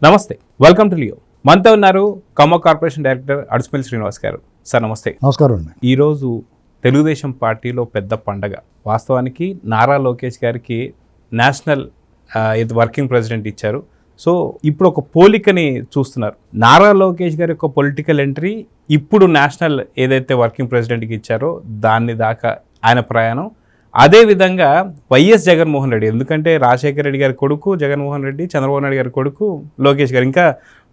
నమస్తే, welcome to Leo. మనతో ఉన్నారు ఖమ్మం కార్పొరేషన్ డైరెక్టర్ అడుసుపల్లి శ్రీనివాస్ గారు. సార్ నమస్తే. నమస్కారం అండి. ఈరోజు తెలుగుదేశం పార్టీలో పెద్ద పండగ. వాస్తవానికి నారా లోకేష్ గారికి నేషనల్ వర్కింగ్ ప్రెసిడెంట్ ఇచ్చారు. సో ఇప్పుడు ఒక పోలికని చూస్తున్నారు. నారా లోకేష్ గారి యొక్క పొలిటికల్ ఎంట్రీ ఇప్పుడు నేషనల్ ఏదైతే వర్కింగ్ ప్రెసిడెంట్కి ఇచ్చారో దాన్ని దాకా ఆయన ప్రయాణం. అదేవిధంగా వైఎస్ జగన్మోహన్ రెడ్డి, ఎందుకంటే రాజశేఖర రెడ్డి గారి కొడుకు జగన్మోహన్ రెడ్డి, చంద్రబాబు నాయుడు గారి కొడుకు లోకేష్ గారు, ఇంకా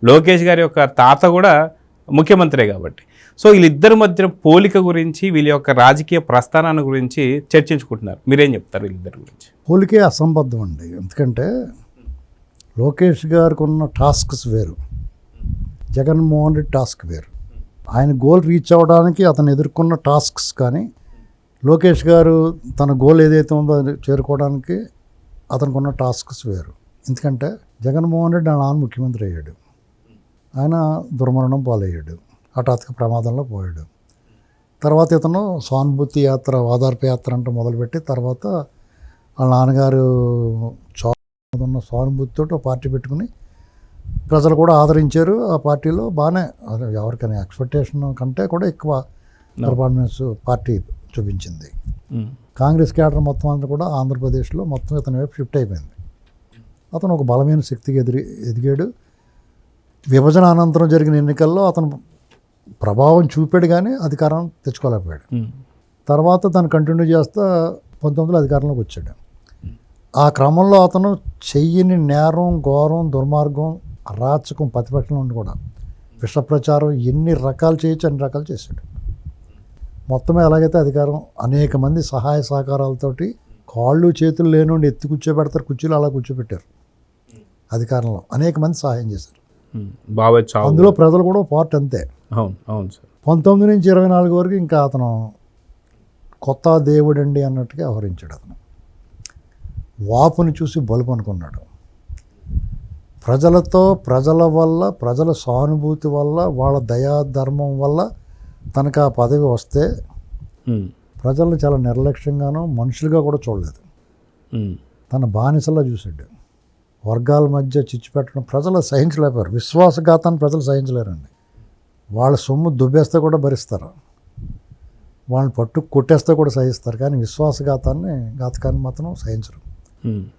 లోకేష్ గారి యొక్క తాత కూడా ముఖ్యమంత్రే కాబట్టి. సో వీళ్ళిద్దరి మధ్య పోలిక గురించి, వీళ్ళ యొక్క రాజకీయ ప్రస్థానాన్ని గురించి చర్చించుకుంటున్నారు. మీరేం చెప్తారు వీళ్ళిద్దరి గురించి? పోలికే అసంబద్ధం అండి. ఎందుకంటే లోకేష్ గారికి ఉన్న టాస్క్స్ వేరు, జగన్మోహన్ రెడ్డి టాస్క్ వేరు. ఆయన గోల్ రీచ్ అవ్వడానికి అతను ఎదుర్కొన్న టాస్క్స్ కానీ, లోకేష్ గారు తన గోల్ ఏదైతే ఉందో అది చేరుకోవడానికి అతనికి ఉన్న టాస్క్స్ వేరు. ఎందుకంటే జగన్మోహన్ రెడ్డి నాన్న ముఖ్యమంత్రి అయ్యాడు, ఆయన దుర్మరణం పాలయ్యాడు, హఠాత్తుగా ప్రమాదంలో పోయాడు. తర్వాత ఇతను సానుభూతి యాత్ర, ఓదార్పు యాత్ర అంటే మొదలుపెట్టి తర్వాత వాళ్ళ నాన్నగారు ఉన్న సానుభూతితో పార్టీ పెట్టుకుని ప్రజలు కూడా ఆదరించారు. ఆ పార్టీలో బాగానే ఎవరికైనా ఎక్స్పెక్టేషన్ కంటే కూడా ఎక్కువ పర్ఫార్మెన్స్ పార్టీ చూపించింది. కాంగ్రెస్ క్యాడర్ మొత్తం అంతా కూడా ఆంధ్రప్రదేశ్లో మొత్తం ఇతని వైపు షిఫ్ట్ అయిపోయింది. అతను ఒక బలమైన శక్తికి ఎదిగాడు. విభజన అనంతరం జరిగిన ఎన్నికల్లో అతను ప్రభావం చూపాడు కానీ అధికారం తెచ్చుకోలేకపోయాడు. తర్వాత దాన్ని కంటిన్యూ చేస్తా 19 అధికారంలోకి వచ్చాడు. ఆ క్రమంలో అతను చెయ్యని నేరం, ఘోరం, దుర్మార్గం, అరాచకం ప్రతిపక్షం నుండి కూడా విష ప్రచారం ఎన్ని రకాలు చేయొచ్చు అన్ని రకాలు చేశాడు. మొత్తమే ఎలాగైతే అధికారం అనేక మంది సహాయ సహకారాలతోటి కాళ్ళు చేతులు లేనుండి ఎత్తి కూర్చోబెడతారు, కుర్చీలు అలా కూర్చోబెట్టారు. అధికారంలో అనేక మంది సహాయం చేశారు. అందులో ప్రజలు కూడా పార్ట్ అంతే. 19 నుంచి 24 వరకు ఇంకా అతను కొత్త దేవుడండి అన్నట్టుగా వ్యవహరించాడు. అతను వాపుని చూసి బలుపు అనుకున్నాడు. ప్రజలతో, ప్రజల వల్ల, ప్రజల సానుభూతి వల్ల, వాళ్ళ దయాధర్మం వల్ల తనకు ఆ పదవి వస్తే ప్రజలను చాలా నిర్లక్ష్యంగానూ మనుషులుగా కూడా చూడలేదు. తన బానిసలా చూశాడు. వర్గాల మధ్య చిచ్చు పెట్టడం ప్రజలు సహించలేపారు. విశ్వాసఘాతాన్ని ప్రజలు సహించలేరండి. వాళ్ళ సొమ్ము దుబ్బేస్తే కూడా భరిస్తారు, వాళ్ళని పట్టు కొట్టేస్తే కూడా సహిస్తారు, కానీ ఘాతకాన్ని మాత్రం సహించరు.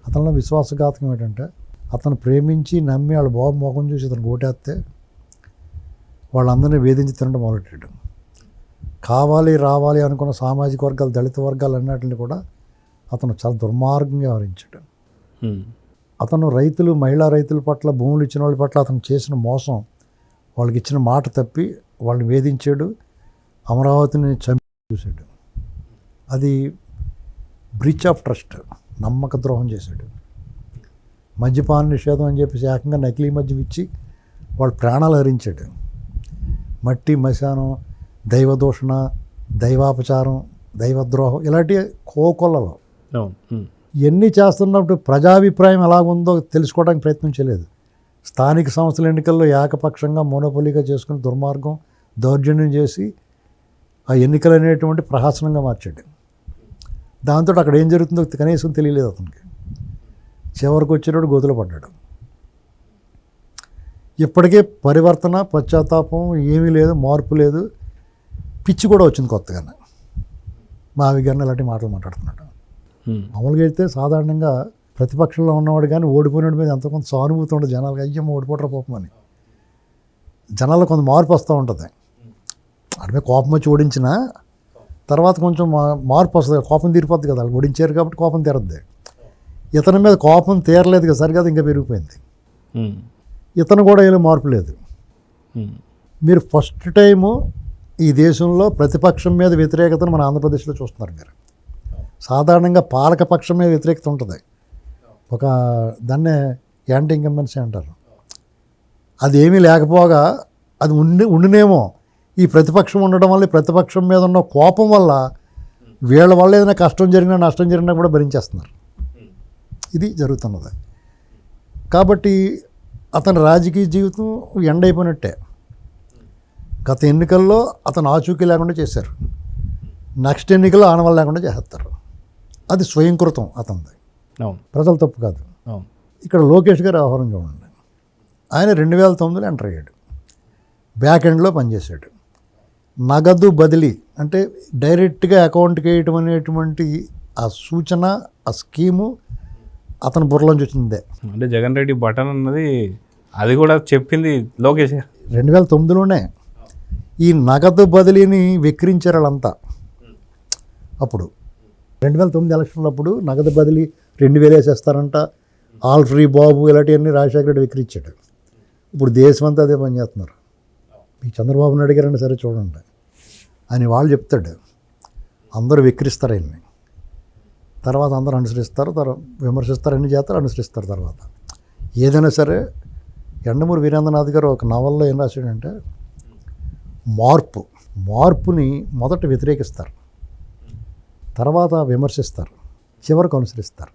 అతనిలో విశ్వాసఘాతకం ఏంటంటే అతను ప్రేమించి నమ్మి వాళ్ళ బాబు మోకం చూసి అతను ఓటేస్తే వాళ్ళందరినీ వేధించి తినడం మొదలెట్టాడు. కావాలి రావాలి అనుకున్న సామాజిక వర్గాలు, దళిత వర్గాలు అన్నిటిని కూడా అతను చాలా దుర్మార్గంగా వ్యవహరించాడు. అతను రైతులు, మహిళా రైతుల పట్ల, భూములు ఇచ్చిన వాళ్ళ పట్ల అతను చేసిన మోసం, వాళ్ళకి ఇచ్చిన మాట తప్పి వాళ్ళని వేధించాడు. అమరావతిని చంపి చూశాడు. అది బ్రీచ్ ఆఫ్ ట్రస్ట్, నమ్మక ద్రోహం చేశాడు. మద్యపాన నిషేధం అని చెప్పేసి ఏకంగా నకిలీ మద్యం ఇచ్చి వాళ్ళ ప్రాణాలు హరించాడు. మట్టి మశానం, దైవదూషణ, దైవాపచారం, దైవద్రోహం ఇలాంటి కోకొల్లలో ఇవన్నీ చేస్తున్నప్పుడు ప్రజాభిప్రాయం ఎలాగుందో తెలుసుకోవడానికి ప్రయత్నం చేయలేదు. స్థానిక సంస్థల ఎన్నికల్లో ఏకపక్షంగా మోనోపోలీగా చేసుకుని దుర్మార్గం, దౌర్జన్యం చేసి ఆ ఎన్నికలు అనేటువంటి ప్రహసనంగా మార్చాడు. దాంతో అక్కడ ఏం జరుగుతుందో కనీసం తెలియలేదు అతనికి. చివరికి వచ్చేటప్పుడు గోతులో పడ్డాడు. ఇప్పటికే పరివర్తన, పశ్చాత్తాపం ఏమీ లేదు, మార్పు లేదు, పిచ్చి కూడా వచ్చింది కొత్తగానే. మావి గారిని ఇలాంటి మాటలు మాట్లాడుతున్నాడు. మామూలుగా అయితే సాధారణంగా ప్రతిపక్షంలో ఉన్నవాడు కానీ ఓడిపోయినాడు మీద ఎంతో కొంత సానుభూతి ఉండదు జనాలుగా. అయ్యమ్మ ఓడిపోవటం కోపం అని జనాల్లో కొంత మార్పు వస్తూ ఉంటుంది. అడిమే కోపం వచ్చి ఓడించినా తర్వాత కొంచెం మార్పు వస్తుంది, కోపం తీరిపోద్ది కదా. వాళ్ళు ఓడించారు కాబట్టి కోపం తీరద్ది. ఇతని మీద కోపం తీరలేదు కదా, సరిగా ఇంకా పెరిగిపోయింది. ఇతను కూడా ఏదో మార్పు లేదు. మీరు ఫస్ట్ టైము ఈ దేశంలో ప్రతిపక్షం మీద వ్యతిరేకతను మన ఆంధ్రప్రదేశ్లో చూస్తున్నారు. మీరు సాధారణంగా పాలకపక్షం మీద వ్యతిరేకత ఉంటుంది, ఒక దాన్నే యాంటీ ఇన్కంబెన్సీ అంటారు. అది ఏమీ లేకపోగా అది ఉండినేమో ఈ ప్రతిపక్షం ఉండడం వల్ల, ఈ ప్రతిపక్షం మీద ఉన్న కోపం వల్ల వీళ్ళ వల్ల ఏదైనా కష్టం జరిగినా, నష్టం జరిగినా కూడా భరించేస్తున్నారు. ఇది జరుగుతున్నది. కాబట్టి అతని రాజకీయ జీవితం ఎండ్ అయిపోయినట్టే. గత ఎన్నికల్లో అతను ఆచూకీ లేకుండా చేశారు, నెక్స్ట్ ఎన్నికల్లో ఆనవాళ్ళు లేకుండా చేస్తారు. అది స్వయంకృతం అతనిది, ప్రజల తప్పు కాదు. ఇక్కడ లోకేష్ గారు వ్యవహారం చూడండి. ఆయన 2009లో ఎంటర్ అయ్యాడు. బ్యాక్ ఎండ్లో పనిచేశాడు. నగదు బదిలీ అంటే డైరెక్ట్గా అకౌంట్కి వేయటం అనేటువంటి ఆ సూచన, ఆ స్కీము అతని బుర్రలోంచి వచ్చిందే. అంటే జగన్ రెడ్డి బటన్ అన్నది అది కూడా చెప్పింది లోకేష్. 2009లోనే ఈ నగదు బదిలీని వెక్కిరించారు వాళ్ళంతా. అప్పుడు 2009 ఎలక్షన్లప్పుడు నగదు బదిలీ 2000 వేసేస్తారంట, ఆల్ ఫ్రీ బాబు ఇలాంటివన్నీ రాజశేఖర రెడ్డి వెక్కిరించాడు. ఇప్పుడు దేశమంతా అదే పని చేస్తున్నారు. మీకు చంద్రబాబు నాయుడు గారైనా సరే చూడండి, అని వాళ్ళు చెప్తాడు, అందరూ వెక్కిరిస్తారు ఆయన్ని, తర్వాత అందరూ అనుసరిస్తారు, విమర్శిస్తారు, అన్ని చేస్తారు, అనుసరిస్తారు. తర్వాత ఏదైనా సరే యండమూరి వీరేంద్రనాథ్ గారు ఒక నవల్లో ఏం రాశాడంటే, మార్పుని మొదట వ్యతిరేకిస్తారు, తర్వాత విమర్శిస్తారు, చివరికి అనుసరిస్తారు.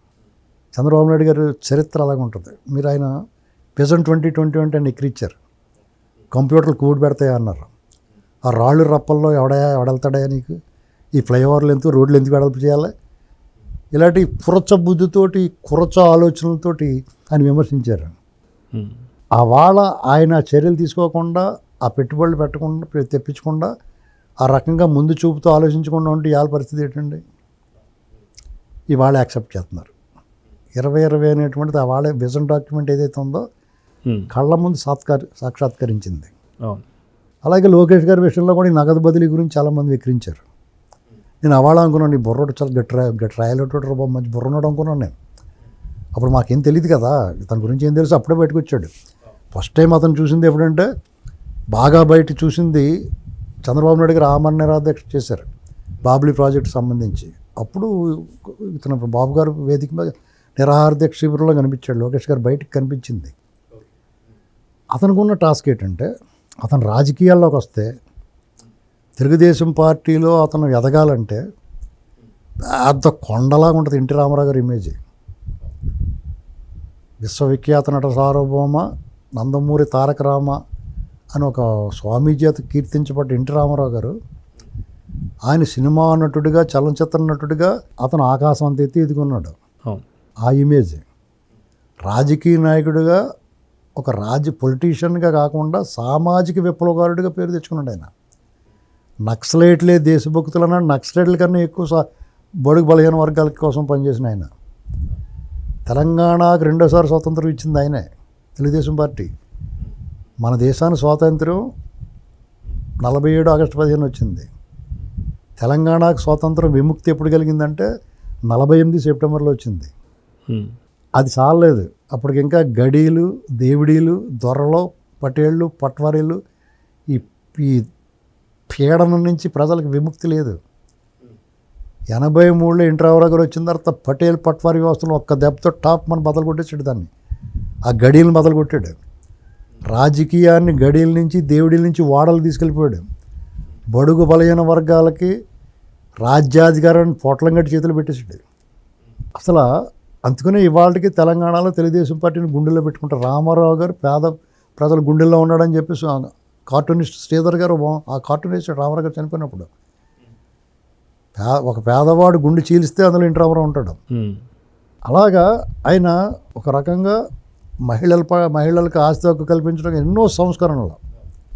చంద్రబాబు నాయుడు గారు చరిత్ర అలాగే ఉంటుంది. మీరు ఆయన విజన్ 2020 అని ఎక్కిరిచ్చారు, కంప్యూటర్లు కూడి పెడతాయి అన్నారు. ఆ రాళ్ళు రప్పల్లో ఎవడెళ్తాడా నీకు, ఈ ఫ్లైఓవర్లు ఎందుకు, రోడ్లు ఎందుకు వెడల్పు చేయాలి, ఇలాంటి కురచ బుద్ధితోటి, కురచ ఆలోచనలతోటి ఆయన విమర్శించారు. ఆ వాళ్ళ ఆయన చర్యలు తీసుకోకుండా, ఆ పెట్టుబడులు పెట్టకుండా, తెప్పించకుండా, ఆ రకంగా ముందు చూపుతో ఆలోచించకుండా ఉంటే ఇవాళ పరిస్థితి ఏంటండి? ఇవాళ యాక్సెప్ట్ చేస్తున్నారు. 2020 అనేటువంటిది ఆ వాళ్ళ విజన్ డాక్యుమెంట్ ఏదైతే ఉందో కళ్ళ ముందు సాక్షాత్కరించింది. అలాగే లోకేష్ గారి విషయంలో కూడా ఈ నగదు బదిలీ గురించి చాలామంది విక్రించారు. నేను అవాళ అనుకున్నాను, ఈ బుర్రోడు చాలా గట్టి రాయలేటోడు మంచి బుర్రనోడు అనుకున్నాను నేను. అప్పుడు మాకేం తెలియదు కదా, తన గురించి ఏం తెలుసు, అప్పుడే బయటకు వచ్చాడు. ఫస్ట్ టైం అతను చూసింది ఎప్పుడంటే, బాగా బయట చూసింది చంద్రబాబు నాయుడు గారు ఆమరణ నిరాదీక్ష చేశారు బాబ్లీ ప్రాజెక్టు సంబంధించి. అప్పుడు ఇతను బాబు గారు వేదిక మీద నిరాహార దీక్ష శిబిరంలో కనిపించాడు. లోకేష్ గారు బయటకు కనిపించింది. అతనికి ఉన్న టాస్క్ ఏంటంటే, అతను రాజకీయాల్లోకి వస్తే తెలుగుదేశం పార్టీలో అతను ఎదగాలంటే పెద్ద కొండలాగా ఉంటుంది ఎన్టీ రామారావు గారి ఇమేజ్. విశ్వవిఖ్యాత నట సార్వభౌమ నందమూరి తారక రామ అని ఒక స్వామీజీ చేత కీర్తించబడ్డ ఎన్టీ రామారావు గారు, ఆయన సినిమా నటుడిగా, చలనచిత్ర నటుడిగా అతను ఆకాశం అంత ఎత్తి ఎదుగున్నాడు. ఆ ఇమేజ్ రాజకీయ నాయకుడిగా, ఒక పొలిటీషియన్గా కాకుండా సామాజిక విప్లవకారుడిగా పేరు తెచ్చుకున్నాడు ఆయన. నక్సలైట్లే దేశభక్తులు అన్నాడు. నక్సలైట్ల కన్నా ఎక్కువ బడుగు బలహీన వర్గాల కోసం పనిచేసిన ఆయన. తెలంగాణకు 2సారి స్వాతంత్రం ఇచ్చింది ఆయనే, తెలుగుదేశం పార్టీ. మన దేశానికి స్వాతంత్రం 47 ఆగస్టు 15 వచ్చింది. తెలంగాణకు స్వాతంత్రం విముక్తి ఎప్పుడు కలిగిందంటే 48 సెప్టెంబర్లో వచ్చింది. అది చాలలేదు, అప్పటికి ఇంకా గడీలు, దేవుడీలు, దొరలు, పటేళ్ళు, పట్వారీలు, ఈ పీడనం నుంచి ప్రజలకు విముక్తి లేదు. 83లో ఎన్టీ రామారావు గారు వచ్చిన తర్వాత పటేల్ పట్వారీ వ్యవస్థను ఒక్క దెబ్బతో టాప్ మన బదలు కొట్టేసాడు. దాన్ని, ఆ గడీలను బదలు కొట్టాడు. రాజకీయాన్ని గడీల నుంచి, దేవుడీల నుంచి వాడలు తీసుకెళ్ళిపోయాడు. బడుగు బలహీన వర్గాలకి రాజ్యాధికారాన్ని పొట్లంగట్టి చేతులు పెట్టేసాడు. అసలు అందుకనే ఇవాళకి తెలంగాణలో తెలుగుదేశం పార్టీని గుండెల్లో పెట్టుకుంటారు. రామారావు గారు పేద ప్రజల గుండెల్లో ఉన్నాడని చెప్పేసి కార్టూనిస్ట్ శ్రీధర్ గారు ఆ కార్టూన్ వేసాడు రామారావు గారు చనిపోయినప్పుడు. ఒక పేదవాడు గుండె చీలిస్తే అందులో ఎన్టీ రామారావు ఉంటాడు. అలాగా ఆయన ఒక రకంగా మహిళలకు ఆస్తి హక్కు కల్పించడం, ఎన్నో సంస్కరణలు,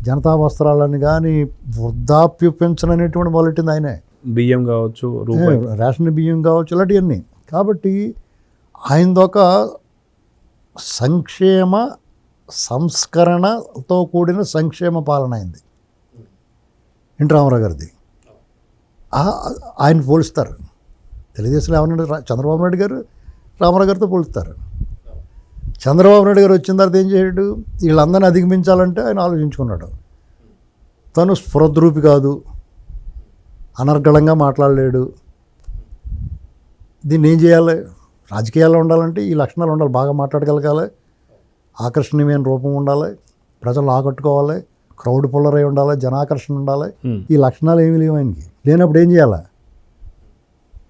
జనతా వస్త్రాలని కానీ, వృద్ధాప్య పెన్షన్ అనేటువంటి మొదలెట్టింది ఆయనే. బియ్యం కావచ్చు, రేషన్ బియ్యం కావచ్చు, ఇలాంటివన్నీ. కాబట్టి ఆయనదొక సంక్షేమ సంస్కరణతో కూడిన సంక్షేమ పాలన అయింది ఎన్టీ రామారావు గారిది. ఆయన పోలుస్తారు తెలుగుదేశంలో ఏమన్నాడు, చంద్రబాబు నాయుడు గారు రామారావు గారితో పోలుస్తారు. చంద్రబాబు నాయుడు గారు వచ్చిన తర్వాత ఏం చేయడు, వీళ్ళందరినీ అధిగమించాలంటే ఆయన ఆలోచించుకున్నాడు. తను స్ఫురద్రూపి కాదు, అనర్గళంగా మాట్లాడలేడు. దీన్ని ఏం చేయాలి, రాజకీయాల్లో ఉండాలంటే ఈ లక్షణాలు ఉండాలి. బాగా మాట్లాడగలగాలి, ఆకర్షణీయమైన రూపం ఉండాలి, ప్రజలు ఆకట్టుకోవాలి, క్రౌడ్ పుల్లర్ అయి ఉండాలి, జనాకర్షణ ఉండాలి. ఈ లక్షణాలు ఏమీ లేవు ఆయనకి. లేనప్పుడు ఏం చేయాలి,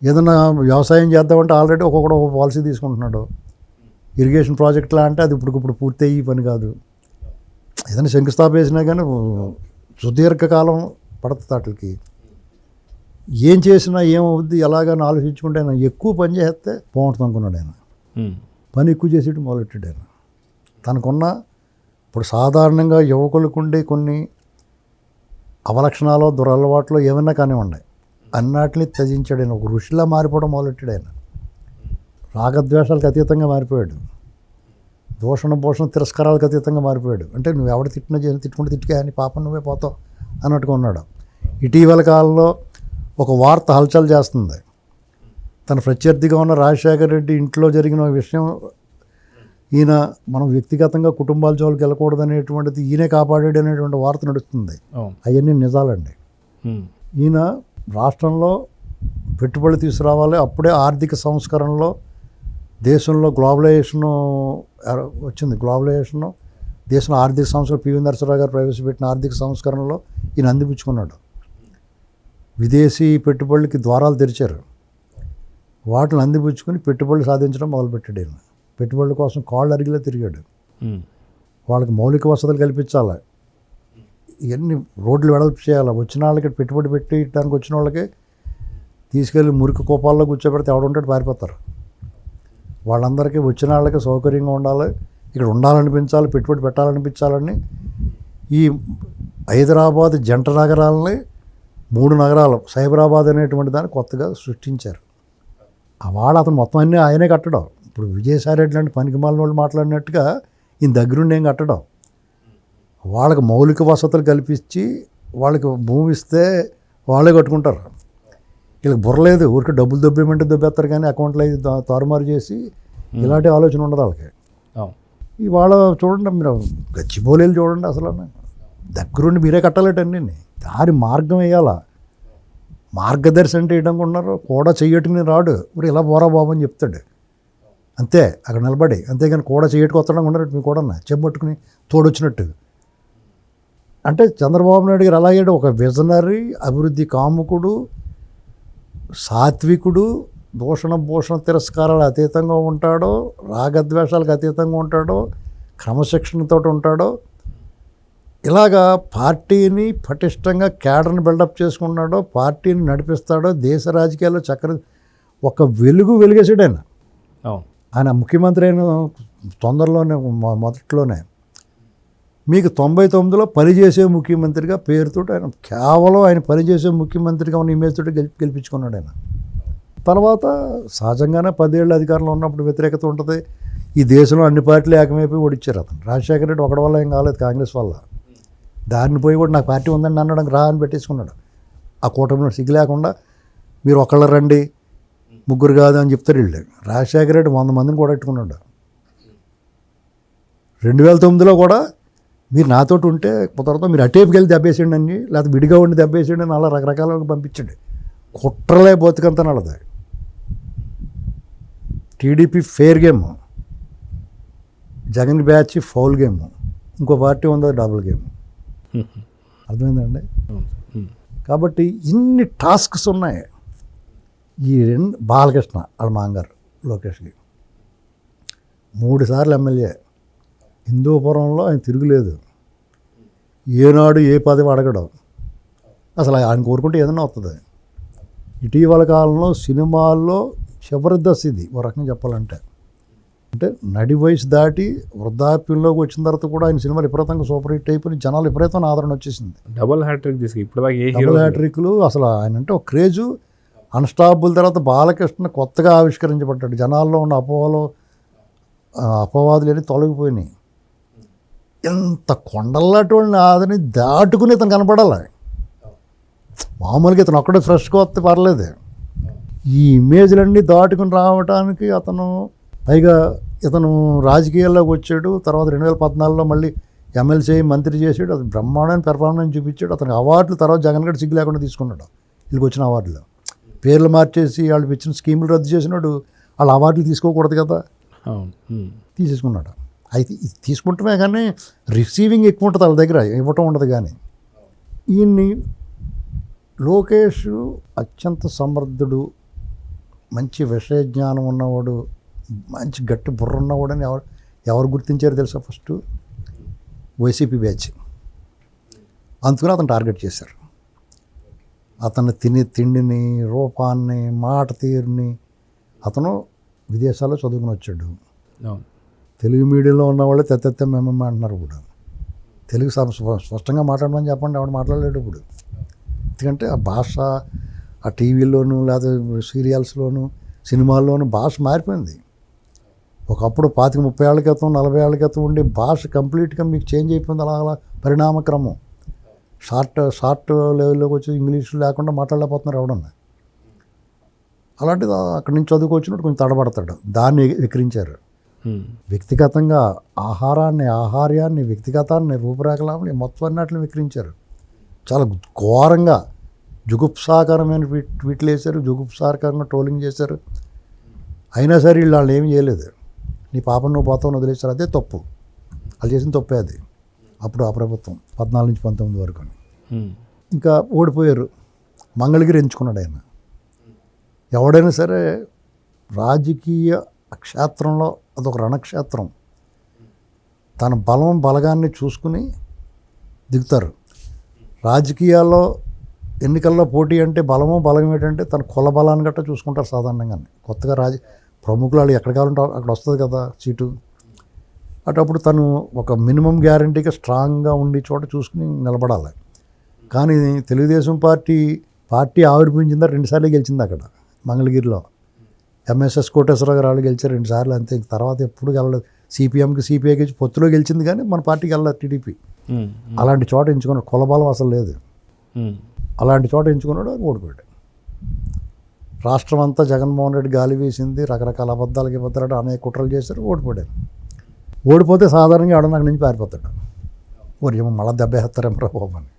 ఏదన్నా వ్యవసాయం చేద్దామంటే ఆల్రెడీ ఒక్కొక్కడు ఒక పాలసీ తీసుకుంటున్నాడు. ఇరిగేషన్ ప్రాజెక్టులా అంటే అది ఇప్పుడు పూర్తి అయ్యి పని కాదు. ఏదైనా శంకుస్థాపన వేసినా కానీ సుదీర్ఘకాలం పడుతుంది వాటికి. ఏం చేసినా ఏమవుద్ది ఎలాగని ఆలోచించుకుంటే ఆయన ఎక్కువ పని చేస్తే బాగుంటుంది అనుకున్నాడు. ఆయన పని ఎక్కువ చేసేట్టు మొదలెట్టాడు. ఆయన తనకున్న ఇప్పుడు సాధారణంగా యువకులకు ఉండే కొన్ని అవలక్షణాలు దురలవాట్లు ఏమన్నా కానివ్వండి, అన్నిటిని త్యజించాడు. ఆయన ఒక ఋషిలా మారిపోవడం మొదలెట్టాడు. ఆయన రాగద్వేషాలకు అతీతంగా మారిపోయాడు. భూషణ తిరస్కారాలకు అతీతంగా మారిపోయాడు. అంటే నువ్వు ఎవడు తిట్టుకుంటే తిట్టుకే అని పాపం నువ్వే పోతావు అన్నట్టుగా ఉన్నాడు. ఇటీవల కాలంలో ఒక వార్త హల్చల్ చేస్తుంది. తన ప్రత్యర్థిగా ఉన్న రాజశేఖర రెడ్డి ఇంట్లో జరిగిన విషయం, ఈయన మనం వ్యక్తిగతంగా కుటుంబాల జోలికి వెళ్ళకూడదు అనేటువంటిది ఈయనే కాపాడాడు అనేటువంటి వార్త నడుస్తుంది. అవన్నీ నిజాలండి. ఈయన రాష్ట్రంలో పెట్టుబడులు తీసుకురావాలి, అప్పుడే ఆర్థిక సంస్కరణలో దేశంలో గ్లోబలైజేషన్ వచ్చింది. దేశంలో ఆర్థిక సంస్కరణ పివి నరసింహరావు గారు ప్రవేశపెట్టిన ఆర్థిక సంస్కరణలో ఈయన అందిపుచ్చుకున్నాడు. విదేశీ పెట్టుబడులకి ద్వారాలు తెరిచారు. వాటిని అందిపుచ్చుకొని పెట్టుబడులు సాధించడం మొదలుపెట్టాడు. ఈయన పెట్టుబడుల కోసం కాళ్ళు అరిగిలా తిరిగాడు. వాళ్ళకి మౌలిక వసతులు కల్పించాలి, ఇవన్నీ రోడ్లు వెడల్పు చేయాలి. వచ్చిన వాళ్ళకి పెట్టుబడి పెట్టడానికి వచ్చిన వాళ్ళకి తీసుకెళ్ళి మురికి కోపాల్లో కూర్చోబెడితే ఎవడుంటాడు పారిపోతారు. వాళ్ళందరికీ వచ్చిన వాళ్ళకి సౌకర్యంగా ఉండాలి, ఇక్కడ ఉండాలనిపించాలి, పెట్టుబడి పెట్టాలనిపించాలని ఈ హైదరాబాద్ జంట నగరాలని 3 నగరాలు సైబరాబాద్ అనేటువంటి దాన్ని కొత్తగా సృష్టించారు. అతను మొత్తం అన్నీ ఆయనే కట్టడం. ఇప్పుడు విజయసాయి రెడ్డి లాంటి పనికిమాలిన వాళ్ళు మాట్లాడినట్టుగా ఈయన దగ్గరుండి ఏం కట్టడం. వాళ్ళకి మౌలిక వసతులు కల్పించి వాళ్ళకి భూమి ఇస్తే వాళ్ళే కట్టుకుంటారు. వీళ్ళకి బుర్రలేదు, ఊరికి డబ్బులు దొబ్బేమంటే దొబ్బేస్తారు, కానీ అకౌంట్లో తారుమారు చేసి ఇలాంటి ఆలోచన ఉండదు వాళ్ళకి. ఇవాళ చూడండి, మీరు గచ్చిబౌలీలు చూడండి, అసలు దగ్గరుండి మీరే కట్టాలటన్నీ. దారి మార్గం వేయాలా, మార్గదర్శి అంటే ఏంటనుకుంటున్నారు, కూడా చెయ్యట్టుకుని రాడు, ఇప్పుడు ఇలా పోరా బాబు అని చెప్తాడు అంతే అక్కడ నిలబడి. అంతేగాని కూడా చెయ్యట్టుకు ఉండరు మీ కూడా చెంబట్టుకుని తోడొచ్చినట్టు. అంటే చంద్రబాబు నాయుడు గారు అలాగే ఒక విజనరీ, అభివృద్ధి కాముకుడు, సాత్వికుడు, భూషణ తిరస్కారాలు అతీతంగా ఉంటాడో, రాగద్వేషాలకు అతీతంగా ఉంటాడో, క్రమశిక్షణతో ఉంటాడో, ఇలాగా పార్టీని పటిష్టంగా క్యాడర్ని బిల్డప్ చేసుకున్నాడో, పార్టీని నడిపిస్తాడో, దేశ రాజకీయాల్లో ఒక వెలిగేసాడు ఆయన. ఆయన ముఖ్యమంత్రి అయిన తొందరలోనే మొదట్లోనే మీకు 99లో పనిచేసే ముఖ్యమంత్రిగా పేరుతో ఆయన కేవలం ఆయన పనిచేసే ముఖ్యమంత్రిగా ఉన్న ఇమేజ్ తోటి గెలిపించుకున్నాడు ఆయన. తర్వాత సహజంగానే 10 ఏళ్ళు అధికారంలో ఉన్నప్పుడు వ్యతిరేకత ఉంటుంది. ఈ దేశంలో అన్ని పార్టీలు ఏకమైపోయి ఓడిచ్చారు అతను. రాజశేఖర రెడ్డి ఒకటి వల్ల ఏం కాలేదు, కాంగ్రెస్ వల్ల. దారిని పోయి కూడా నాకు పార్టీ ఉందని అనడానికి రా అని పెట్టేసుకున్నాడు. ఆ కూటమిలో సిగ్గు లేకుండా మీరు ఒకళ్ళ రండి, ముగ్గురు కాదు అని చెప్తారు వీళ్ళు. రాజశేఖర రెడ్డి 100 మందిని కూడా పెట్టుకున్నాడు. 2009లో కూడా మీరు నాతోటి ఉంటే కుదరతో మీరు అటేపుకి వెళ్ళి దెబ్బేసేయండి అని, లేకపోతే విడిగా ఉండి దెబ్బేసేయండి అని అలా రకరకాలుగా పంపించండి. కుట్రలే బతుకంతా నడదు. TDP fair game, Jagan batch foul game, ఇంకో పార్టీ ఉంది డబుల్ గేమ్. అర్థమైందండి? కాబట్టి ఇన్ని టాస్క్స్ ఉన్నాయి. ఈ బాలకృష్ణ వాళ్ళ మాంగారు లోకేష్కి 3 సార్లు ఎమ్మెల్యే. హిందూపురంలో ఆయన తిరుగులేదు. ఏనాడు ఏ పదవి అడగడం, అసలు ఆయన కోరుకుంటే ఏదైనా వస్తుంది. ఇటీవల కాలంలో సినిమాల్లో చివరి దశ ఇది ఒక రకంగా చెప్పాలంటే. అంటే నడి వయసు దాటి వృద్ధాప్యంలోకి వచ్చిన తర్వాత కూడా ఆయన సినిమాలు విపరీతంగా సూపర్ హిట్ అయిపోయి జనాలు విపరీతమైన ఆదరణ వచ్చేసింది. డబుల్ హ్యాట్రిక్ డబుల్ హ్యాట్రిక్లు అసలు ఆయన అంటే ఒక క్రేజు. అన్స్టాపుల్ తర్వాత బాలకృష్ణ కొత్తగా ఆవిష్కరించబడ్డాడు. జనాల్లో ఉన్న అపవాదులు అని తొలగిపోయినాయి. ఎంత కొండల్లాంటి వాళ్ళని ఆదని దాటుకుని ఇతను కనపడాలి. మామూలుగా ఇతను ఒక్కడే ఫ్రెష్గా వస్తే పర్లేదు. ఈ ఇమేజ్లన్నీ దాటుకుని రావడానికి అతను, పైగా ఇతను రాజకీయాల్లోకి వచ్చాడు. తర్వాత 2014లో మళ్ళీ ఎమ్మెల్సీ మంత్రి చేసాడు. అది బ్రహ్మాండమైన పెర్ఫార్మెన్స్ చూపించాడు. అతనికి అవార్డులు తర్వాత జగన్ గడ్డ సిగ్గు లేకుండా తీసుకున్నాడు. వీళ్ళకి వచ్చిన అవార్డులు పేర్లు మార్చేసి వాళ్ళు ఇచ్చిన స్కీములు రద్దు చేసినాడు. వాళ్ళు అవార్డులు తీసుకోకూడదు కదా, తీసేసుకున్నాడు. అయితే ఇది తీసుకుంటమే కానీ రిసీవింగ్ ఎక్కువ ఉంటుంది వాళ్ళ దగ్గర, ఇవ్వటం ఉండదు. కానీ ఈయన్ని లోకేష్ అత్యంత సమర్థుడు, మంచి విషయ జ్ఞానం ఉన్నవాడు, మంచి గట్టి బుర్ర ఉన్నవాడని ఎవరు గుర్తించారు తెలుసా? First YCP batch. అందుకని అతను టార్గెట్ చేశారు. అతను తిండిని, రూపాన్ని, మాట తీరుని. అతను విదేశాల్లో చదువుకుని వచ్చాడు. తెలుగు మీడియంలో ఉన్నవాళ్ళు తెత్త మేమమ్మ అంటున్నారు కూడా. తెలుగు స్పష్టంగా మాట్లాడమని చెప్పండి, ఎవడు మాట్లాడలేడు ఇప్పుడు. ఎందుకంటే ఆ భాష ఆ టీవీలోను లేదా సీరియల్స్లోను సినిమాల్లోనూ భాష మారిపోయింది. ఒకప్పుడు 25-30 ఏళ్ల క్రితం 40 ఏళ్ల క్రితం ఉండే భాష కంప్లీట్గా మీకు చేంజ్ అయిపోయింది. అలా పరిణామక్రమం. షార్ట్ లెవెల్లోకి వచ్చి ఇంగ్లీష్ లేకుండా మాట్లాడలేకపోతున్నారు ఎవడన్నా. అలాంటిది అక్కడి నుంచి చదువుకొచ్చినట్టు కొంచెం తడబడతాడు. దాన్ని విక్రించారు. వ్యక్తిగతంగా ఆహార్యాన్ని వ్యక్తిగతాన్ని రూపురేఖలాన్ని మొత్తం అన్నిటిని విక్రించారు. చాలా ఘోరంగా జుగుప్సాకరమైన ట్వీట్లు వేశారు, జుగుప్సాకరంగా ట్రోలింగ్ చేశారు. అయినా సరే వీళ్ళు వాళ్ళు ఏమీ చేయలేదు. నీ పాపను నువ్వు పోతావు వదిలేస్తారు. అదే తప్పు, వాళ్ళు చేసిన తప్పే అది. అప్పుడు ఆ ప్రభుత్వం 14 నుంచి 19 వరకు ఇంకా ఓడిపోయారు. మంగళగిరి ఎంచుకున్నాడు ఆయన. ఎవడైనా సరే రాజకీయ క్షేత్రంలో అదొక రణక్షేత్రం. తన బలగాన్ని చూసుకుని దిగుతారు. రాజకీయాల్లో ఎన్నికల్లో పోటీ అంటే బలం ఏంటంటే తన కుల బలాన్ని గట్రా చూసుకుంటారు సాధారణంగానే. కొత్తగా ప్రముఖులు వాళ్ళు ఎక్కడ కావాలంటే అక్కడ వస్తుంది కదా సీటు. అటప్పుడు తను ఒక మినిమం గ్యారంటీగా స్ట్రాంగ్గా ఉండి చోట చూసుకుని నిలబడాలి. కానీ తెలుగుదేశం పార్టీ ఆవిర్భవించిందా 2 సార్లు గెలిచింది అక్కడ మంగళగిరిలో. ఎంఎస్ఎస్ కోటేశ్వరరావు గారు గెలిచారు 2 సార్లు అంతే. తర్వాత ఎప్పుడు గెలలేదు. సిపిఐకి పొత్తులో గెలిచింది కానీ మన పార్టీకి వెళ్ళలేదు టీడీపీ. అలాంటి చోట ఎంచుకున్నాడు. కులబలం అసలు లేదు. అలాంటి చోట ఎంచుకున్నాడు, ఓడిపోయాడు. రాష్ట్రం అంతా జగన్మోహన్ రెడ్డి గాలి వేసింది, రకరకాల అబద్ధాలు అనేక కుట్రలు చేశారు, ఓడిపోయాడు. ఓడిపోతే సాధారణంగా ఎవడన్నా అక్కడి నుంచి పారిపోతాడు. ఏమో మళ్ళీ దెబ్బ వేస్తారేమో బాబు అని.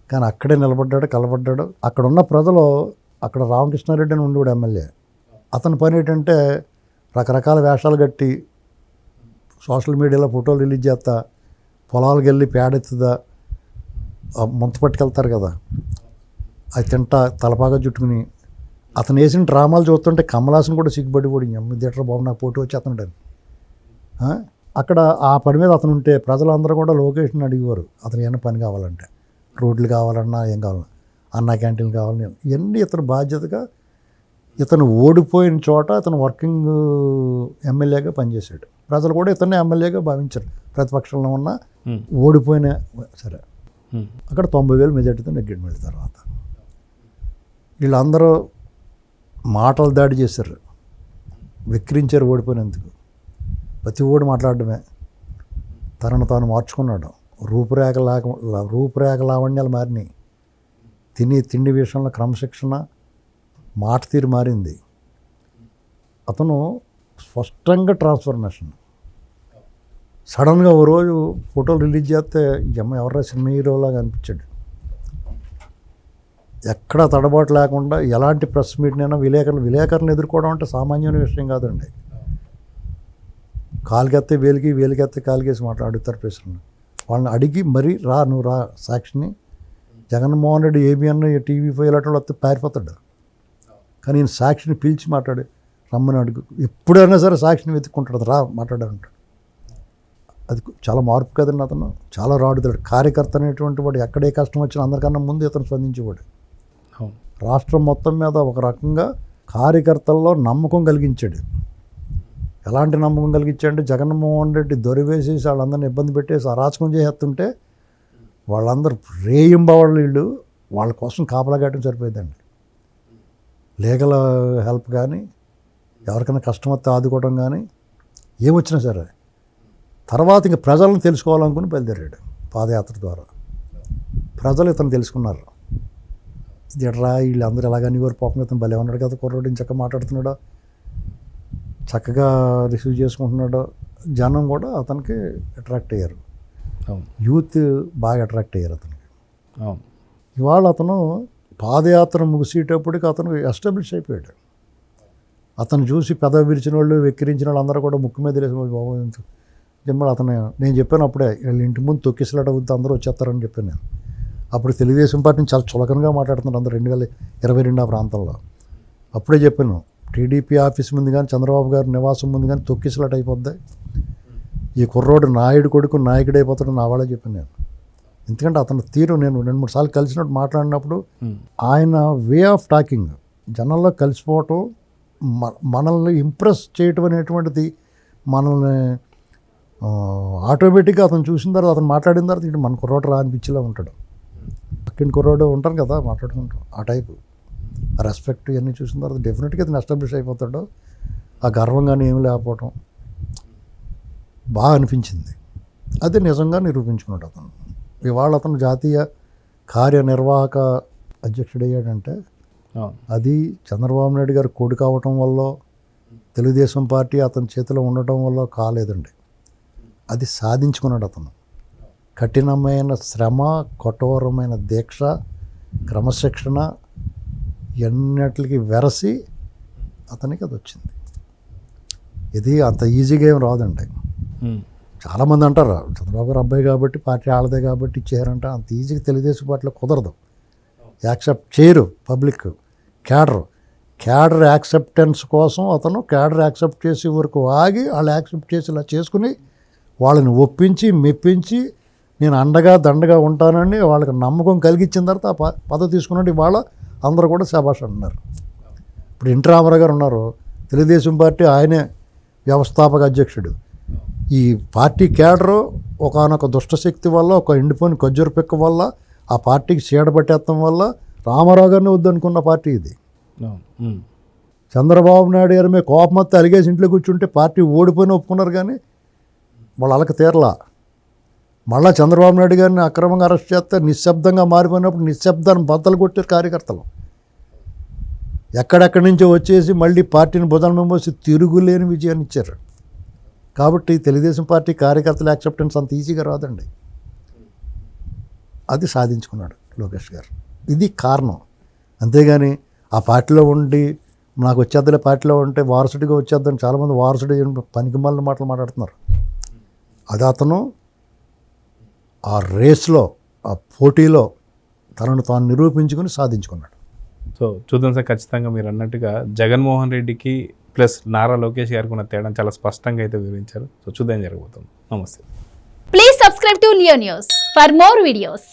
కానీ అక్కడే నిలబడ్డాడు, కలబడ్డాడు. అక్కడ ఉన్న ప్రజలు, అక్కడ రామకృష్ణారెడ్డి అని ఉండేవాడు ఎమ్మెల్యే. అతని పని ఏంటంటే రకరకాల వేషాలు కట్టి సోషల్ మీడియాలో ఫోటోలు రిలీజ్ చేస్తా, పొలాలకు వెళ్ళి పేడెత్తుదా, ముంత పట్టుకెళ్తారు కదా, అది తింటా తలపాగా చుట్టుకుని అతను వేసిన డ్రామాలు చూస్తుంటే కమలాసన్ కూడా సిగ్గుపడిపోయి థియేటర్ బాబు నాకు పోటీ వచ్చి అతను అక్కడ ఆ పని మీద అతను ఉంటే ప్రజలందరూ కూడా లోకేష్ని అడిగేవారు అతను ఏమైనా పని కావాలంటే. రోడ్లు కావాలన్నా ఏం కావాలన్నా, అన్నా క్యాంటీన్లు కావాలని, ఇవన్నీ ఇతను బాధ్యతగా. ఇతను ఓడిపోయిన చోట అతను వర్కింగ్ ఎమ్మెల్యేగా పనిచేశాడు. ప్రజలు కూడా ఇతన్ని ఎమ్మెల్యేగా భావించారు. ప్రతిపక్షంలో ఉన్న ఓడిపోయిన సరే అక్కడ 90,000 మెజార్టీతో నెగ్గిన వెళ్ళిన తర్వాత వీళ్ళందరూ మాటలు దాడి చేశారు, విక్రించారు ఓడిపోయినందుకు. ప్రతి ఓడి మాట్లాడడమే. తనను తాను మార్చుకున్నాడు. రూపురేఖ లావణ్యాలు మారినాయి. తిండి విషయంలో క్రమశిక్షణ, మాట తీరు మారింది. అతను స్పష్టంగా ట్రాన్స్ఫర్మేషన్. సడన్గా ఓ రోజు ఫోటోలు రిలీజ్ చేస్తే ఎవరైనా సినిమా హీరోలాగా అనిపించాడు. ఎక్కడా తడబాటు లేకుండా ఎలాంటి ప్రెస్ మీట్నైనా విలేకరులను ఎదుర్కోవడం అంటే సామాన్యమైన విషయం కాదండి. కాలుకెత్తే వేలికెత్తే కాలుకేసి అడుగుతారు ప్రశ్నలు. వాళ్ళని అడిగి మరీ నువ్వు రా సాక్షిని. జగన్మోహన్ రెడ్డి ఏబిఎన్ టీవీ5 ఇలాంటి వస్తే పారిపోతాడు. కానీ ఈయన సాక్షిని పిలిచి మాట్లాడి రమ్మని అడుగు. ఎప్పుడైనా సరే సాక్షిని వెతుక్కుంటాడు, రా మాట్లాడాలంటాడు. అది చాలా మార్పు కదండి. అతను చాలా రాడుతాడు. కార్యకర్త అనేటువంటి వాడు ఎక్కడే కష్టం వచ్చినా అందరికన్నా ముందు ఇతను స్పందించేవాడు. రాష్ట్రం మొత్తం మీద ఒక రకంగా కార్యకర్తల్లో నమ్మకం కలిగించాడు. ఎలాంటి నమ్మకం కలిగించాడంటే జగన్మోహన్ రెడ్డి దొరివేసేసి వాళ్ళందరినీ ఇబ్బంది పెట్టేసి అరాచకం చేస్తుంటే వాళ్ళందరూ రేయింబవాళ్ళు వీళ్ళు వాళ్ళ కోసం కాపలా కట్టడం సరిపోయిందండి. లీగల్ హెల్ప్ కానీ, ఎవరికైనా కష్టం వస్తే ఆదుకోవడం కానీ, ఏమొచ్చినా సరే. తర్వాత ఇంక ప్రజలను తెలుసుకోవాలనుకుని బయలుదేరాడు పాదయాత్ర ద్వారా. ప్రజలు ఇతను తెలుసుకున్నారు. ఇది ఎట్రా వీళ్ళందరూ ఎలాగని వారు పాపం ఇతను భలే ఉన్నాడు కదా, కుర్రోడు చక్కగా మాట్లాడుతున్నాడు, చక్కగా రిసీవ్ చేసుకుంటున్నాడు. జనం కూడా అతనికి అట్రాక్ట్ అయ్యారు. యూత్ బాగా అట్రాక్ట్ అయ్యారు అతనికి. ఇవాళ అతను పాదయాత్ర ముగిసేటప్పటికి అతను ఎస్టాబ్లిష్ అయిపోయాడు. అతను చూసి పెదవి విరిచిన వాళ్ళు, వెక్కిరించిన వాళ్ళు అందరూ కూడా ముక్కు మీద తెలిసి బాబు చెప్పాడు. అతను నేను చెప్పాను అప్పుడే, వీళ్ళ ఇంటి ముందు తొక్కిసలాట వద్దు అందరూ వచ్చేస్తారని చెప్పాను నేను. అప్పుడు తెలుగుదేశం పార్టీని చాలా చులకనగా మాట్లాడుతున్నారు అందరూ 2022 ఆ ప్రాంతంలో. అప్పుడే చెప్పాను, టీడీపీ ఆఫీస్ ముందు కానీ, చంద్రబాబు గారి నివాసం ముందు కానీ తొక్కిసలాట అయిపోద్ది. ఈ కుర్రోడు నాయుడు కొడుకు నాయకుడు అయిపోతాడు నా వాళ్ళే చెప్పాను నేను. ఎందుకంటే అతని తీరు, నేను 2-3 సార్లు కలిసినప్పుడు మాట్లాడినప్పుడు ఆయన వే ఆఫ్ టాకింగ్, జనంలో కలిసిపోవటం, మనల్ని ఇంప్రెస్ చేయటం అనేటువంటిది, మనల్ని ఆటోమేటిక్గా అతను చూసిన తర్వాత అతను మాట్లాడిన తర్వాత ఇటు మన కుర్రోడు రా అనిపించేలా ఉంటాడు. పక్కిన కుర్రోడు ఉంటారు కదా మాట్లాడుకుంటాం, ఆ టైపు ఆ రెస్పెక్ట్ ఇవన్నీ చూసిన తర్వాత డెఫినెట్గా అతను ఎస్టాబ్లిష్ అయిపోతాడు. ఆ గర్వంగానే ఏమి లేకపోవటం బాగా అనిపించింది. అది నిజంగా నిరూపించుకున్నాడు అతను. ఇవాళ అతను జాతీయ కార్యనిర్వాహక అధ్యక్షుడు అయ్యాడంటే అది చంద్రబాబు నాయుడు గారు కొడుకు అవటం వల్ల, తెలుగుదేశం పార్టీ అతని చేతిలో ఉండటం వల్ల కాలేదండి. అది సాధించుకున్నాడు అతను. కఠినమైన శ్రమ, కఠోరమైన దీక్ష, క్రమశిక్షణ ఎన్నటికి వెరసి అతనికి అది వచ్చింది. ఇది అంత ఈజీగా ఏం రాదండి. చాలామంది అంటారు చంద్రబాబు గారు అబ్బాయి కాబట్టి పార్టీ ఆడదే కాబట్టి ఇచ్చారంట. అంత ఈజీగా తెలుగుదేశం పార్టీలో కుదరదు. యాక్సెప్ట్ చేయరు పబ్లిక్. క్యాడర్ యాక్సెప్టెన్స్ కోసం అతను క్యాడర్ యాక్సెప్ట్ చేసే వరకు ఆగి వాళ్ళు యాక్సెప్ట్ చేసి ఇలా చేసుకుని వాళ్ళని ఒప్పించి మెప్పించి నేను అండగా దండగా ఉంటానని వాళ్ళకి నమ్మకం కలిగించిన తర్వాత ఆ పదవి తీసుకున్నట్టు ఇవాళ అందరూ కూడా శభాష్ అంటున్నారు. ఇప్పుడు ఎన్టీ రామారావు గారు ఉన్నారు, తెలుగుదేశం పార్టీ ఆయనే వ్యవస్థాపక అధ్యక్షుడు. ఈ పార్టీ క్యాడరు ఒకనొక దుష్టశక్తి వల్ల, ఒక ఎండిపోయిన ఖర్జూర పిక్క వల్ల, ఆ పార్టీకి చీడబట్టేత్తం వల్ల రామారావు గారిని వద్దనుకున్న పార్టీ ఇది. చంద్రబాబు నాయుడు గారి మీద కోపం వస్తే అలిగేసి ఇంట్లో కూర్చుంటే పార్టీ ఓడిపోయిన ఒప్పుకున్నారు, కానీ వాళ్ళు అలక తీరలా. మళ్ళీ చంద్రబాబు నాయుడు గారిని అక్రమంగా అరెస్ట్ చేస్తే నిశ్శబ్దంగా మారిపోయినప్పుడు నిశ్శబ్దాన్ని బద్దలు కొట్టారు కార్యకర్తలు. ఎక్కడెక్కడి నుంచో వచ్చేసి మళ్ళీ పార్టీని భుజాల మీద మోసి తిరుగులేని విజయాన్ని ఇచ్చారు. కాబట్టి తెలుగుదేశం పార్టీ కార్యకర్తల యాక్సెప్టెన్స్ అంత ఈజీగా రాదండి. అది సాధించుకున్నాడు లోకేష్ గారు. ఇది కారణం. అంతేగాని ఆ పార్టీలో ఉండి నాకు వచ్చేద్దలే పార్టీలో ఉంటే వారసుడిగా వచ్చేద్దని చాలామంది వారసుడు పనికి మాలిన మాటలు మాట్లాడుతున్నారు. అది అతను ఆ రేస్లో, ఆ పోటీలో తనను తాను నిరూపించుకుని సాధించుకున్నాడు. సో చూద్దాం సార్, ఖచ్చితంగా మీరు అన్నట్టుగా జగన్మోహన్ రెడ్డికి ప్లస్ నారా లోకేష్ గారికి ఉన్న తేడా చాలా స్పష్టంగా అయితే వివరించారు. సో చూద్దాం జరగబోతుంది. నమస్తే. Please subscribe to Leo News for more videos.